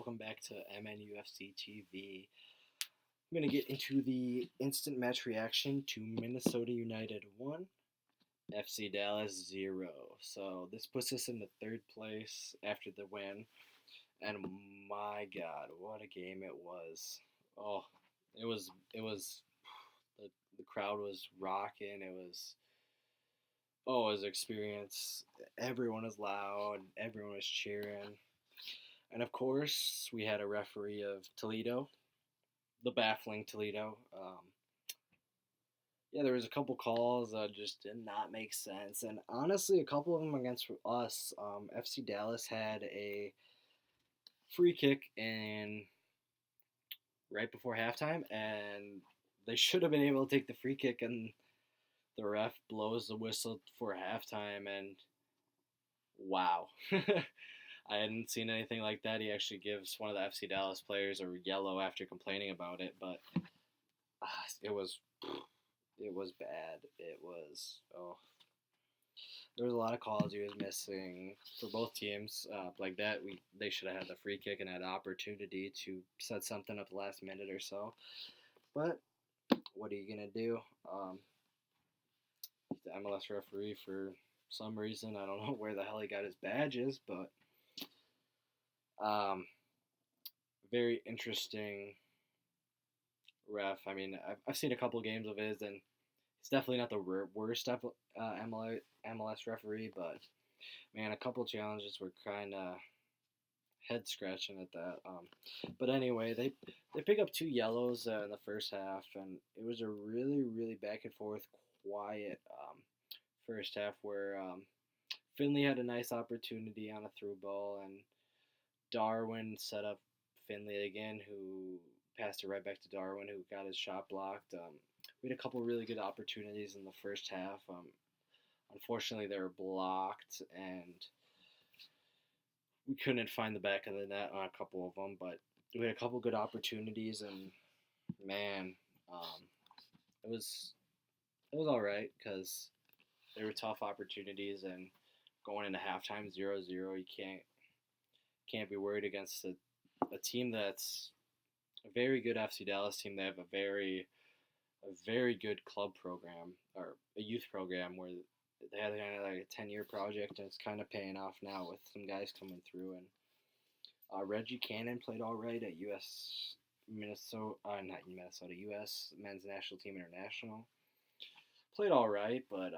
welcome back to MNUFC TV. I'm going to get into the instant match reaction to Minnesota United 1, FC Dallas 0. So this puts us in the third place after the win. And my God, what a game it was. Oh, the crowd was rocking. It was experience. Everyone was loud, everyone was cheering. And of course, we had a referee of Toledo, the baffling Toledo. Yeah, there was a couple calls that just did not make sense, and honestly, a couple of them against us. FC Dallas had a free kick in right before halftime, and they should have been able to take the free kick, and the ref blows the whistle for halftime, and wow. I hadn't seen anything like that. He actually gives one of the FC Dallas players a yellow after complaining about it, but it was bad. There was a lot of calls he was missing for both teams. Like that, they should have had the free kick and had an opportunity to set something up the last minute or so. But what are you gonna do? He's the MLS referee for some reason. I don't know where the hell he got his badges, but very interesting ref. I mean, I've seen a couple games of his, and he's definitely not the worst MLS referee, but man, a couple challenges were kind of head scratching at that. But anyway, they pick up two yellows in the first half, and it was a really back and forth, quiet first half where Finley had a nice opportunity on a through ball, and Darwin set up Finley again, who passed it right back to Darwin, who got his shot blocked. We had a couple really good opportunities in the first half. Unfortunately, they were blocked, and we couldn't find the back of the net on a couple of them. But we had a couple good opportunities, and man, it was all right because they were tough opportunities, and going into halftime 0-0, you can't be worried against a team that's a very good FC Dallas team. They have a very good club program or a youth program where they had kind of like a 10-year project, and it's kind of paying off now with some guys coming through. And Reggie Cannon played all right at U.S. U.S. Men's National Team International. Played all right, but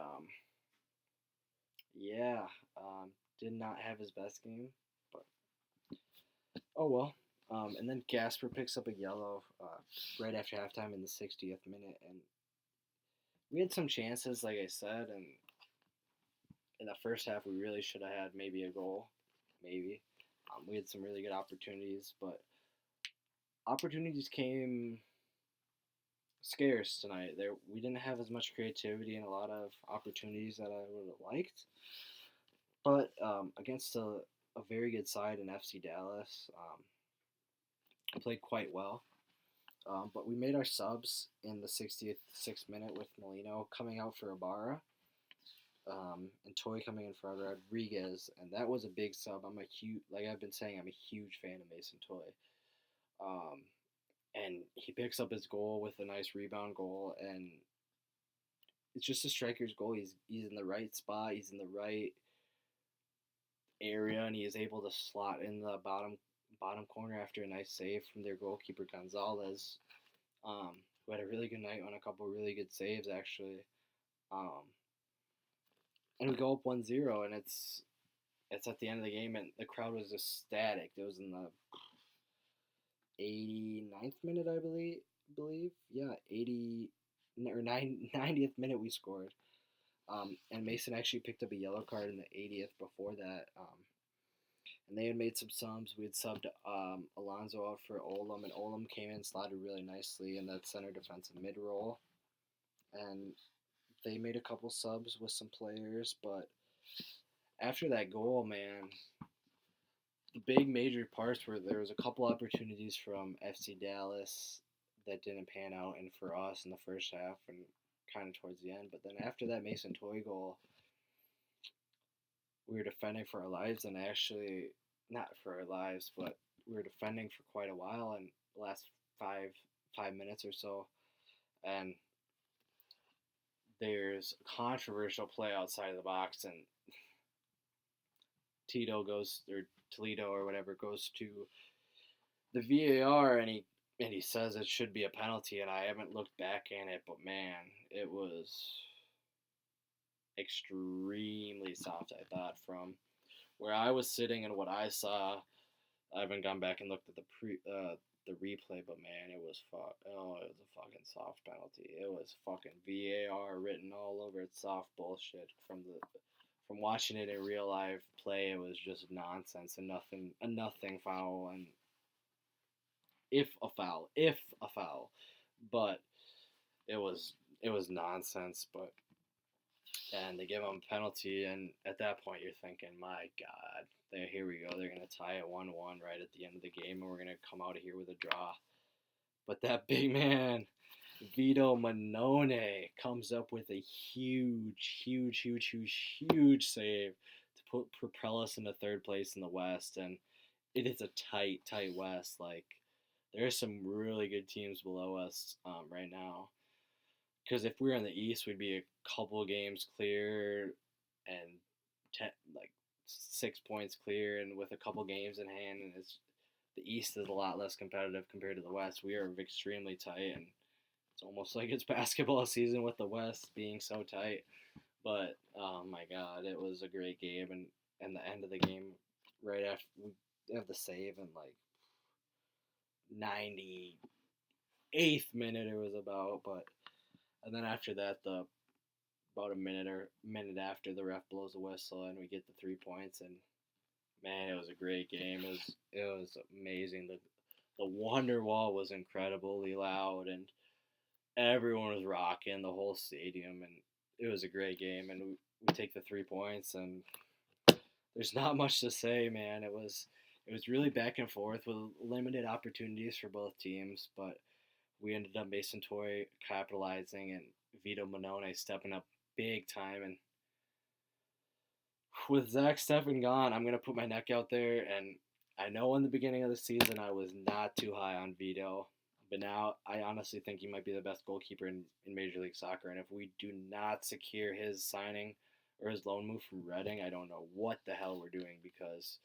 did not have his best game. But oh well. And then Gasper picks up a yellow right after halftime in the 60th minute, and we had some chances, like I said, and in the first half we really should have had maybe a goal, maybe. We had some really good opportunities, but opportunities came scarce tonight. We didn't have as much creativity and a lot of opportunities that I would have liked, but against a very good side in FC Dallas. Played quite well. But we made our subs in the 66th minute with Molino coming out for Ibarra, and Toy coming in for Rodriguez, and that was a big sub. Like I've been saying, I'm a huge fan of Mason Toy. And he picks up his goal with a nice rebound goal, and it's just a striker's goal. He's in the right spot, he's in the right area, and he is able to slot in the bottom corner after a nice save from their goalkeeper Gonzalez, who had a really good night on a couple really good saves actually. And we go up 1-0, and it's at the end of the game, and the crowd was ecstatic. It was in the 89th minute, I believe. Yeah, 90th minute we scored. And Mason actually picked up a yellow card in the 80th before that. And they had made some subs. We had subbed Alonso out for Olam, and Olam came in, slotted really nicely in that center defensive mid-roll. And they made a couple subs with some players, but after that goal, man, the big major parts were there was a couple opportunities from FC Dallas that didn't pan out, and for us in the first half and kind of towards the end. But then after that Mason Toy goal, we were defending for our lives, and actually not for our lives, but we were defending for quite a while and the last five minutes or so, and there's a controversial play outside of the box, and Toledo or whatever goes to the VAR, and he says it should be a penalty, and I haven't looked back in it, but man, it was extremely soft. I thought from where I was sitting and what I saw. I haven't gone back and looked at the replay, but man, it was it was a fucking soft penalty. It was fucking VAR written all over it, soft bullshit. From watching it in real life play, it was just nonsense and a nothing foul, and if a foul, but it was nonsense. But and they give him a penalty, and at that point you're thinking, my God, here we go. They're gonna tie it 1-1 right at the end of the game, and we're gonna come out of here with a draw. But that big man, Vito Manone, comes up with a huge save to propel us into third place in the West, and it is a tight West. Like there are some really good teams below us right now. Because if we were in the East, we'd be a couple games clear and 6 points clear, and with a couple games in hand, and the East is a lot less competitive compared to the West. We are extremely tight, and it's almost like it's basketball season with the West being so tight. But oh my God, it was a great game, and the end of the game, right after we have the save, and like 98th minute it was about, but. And then after that, about a minute after, the ref blows the whistle and we get the 3 points. And man, it was a great game. It was amazing. The Wonder Wall was incredibly loud, and everyone was rocking the whole stadium, and it was a great game. And we take the 3 points, and there's not much to say, man. It was really back and forth with limited opportunities for both teams, but. We ended up Mason Toy capitalizing and Vito Manone stepping up big time. And with Zach Steffen gone, I'm going to put my neck out there. And I know in the beginning of the season I was not too high on Vito. But now I honestly think he might be the best goalkeeper in Major League Soccer. And if we do not secure his signing or his loan move from Reading, I don't know what the hell we're doing, because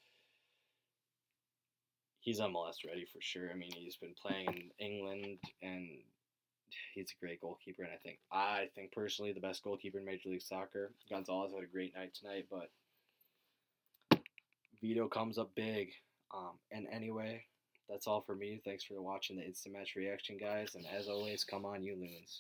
he's MLS ready for sure. I mean, he's been playing in England, and he's a great goalkeeper. And I think personally the best goalkeeper in Major League Soccer. Gonzalez had a great night tonight, but Vito comes up big. And anyway, that's all for me. Thanks for watching the Instant Match Reaction, guys. And as always, come on, you loons.